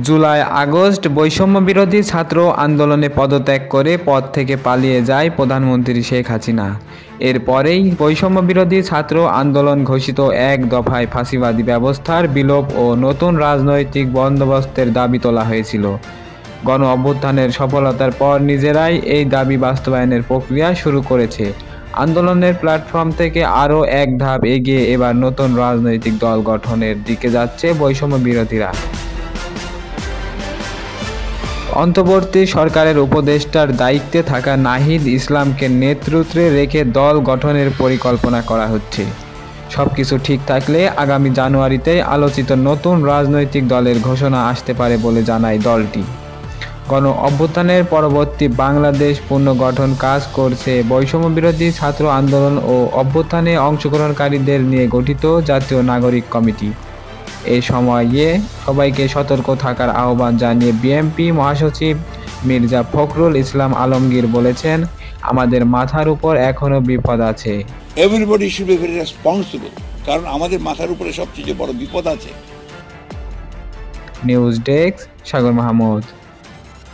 July August বৈষম্য বিরোধী ছাত্র আন্দোলনে পদত্যাগ করে পদ থেকে পালিয়ে যায় প্রধানমন্ত্রী শেখ হাসিনা। এরপরেই বৈষম্য বিরোধী ছাত্র আন্দোলন ঘোষিত এক দফায় ফাঁসিবাদী ব্যবস্থার বিলোপ ও নতুন রাজনৈতিক বন্দোবস্তের দাবি তোলা হয়েছিল। গণ অভ্যুত্থানের সফলতার পর নিজেরাই এই দাবি বাস্তবায়নের প্রক্রিয়া শুরু করেছে। আন্দোলনের প্ল্যাটফর্ম থেকে আরও এক ধাপ এগিয়ে এবার নতুন রাজনৈতিক দল গঠনের দিকে যাচ্ছে বৈষম্য বিরোধীরা। অন্তর্বর্তী সরকারের উপদেষ্টার দায়িত্বে থাকা নাহিদ ইসলামকে নেতৃত্বে রেখে দল গঠনের পরিকল্পনা করা হচ্ছে। সবকিছু ঠিক থাকলে আগামী জানুয়ারিতে আলোচিত নতুন রাজনৈতিক দলের ঘোষণা আসতে পারে বলে জানায় দলটি। গণ অভ্যুত্থানের পরবর্তী বাংলাদেশ পুনর্গঠন কাজ করছে বৈষম্য বিরোধী ছাত্র আন্দোলন ও অভ্যুত্থানে অংশগ্রহণকারীদের নিয়ে গঠিত জাতীয় নাগরিক কমিটি। এই সময়ে সবাইকে সতর্ক থাকার আহ্বান জানিয়ে বিএনপি মহাসচিব মির্জা ফখরুল ইসলাম আলমগীর বলেছেন, আমাদের মাথার উপর এখনো বিপদ আছে। Everybody should be very responsible, কারণ আমাদের মাথার উপরে সবচেয়ে বড় বিপদ আছে। নিউজ ডেস্ক, সাগর মাহমুদ।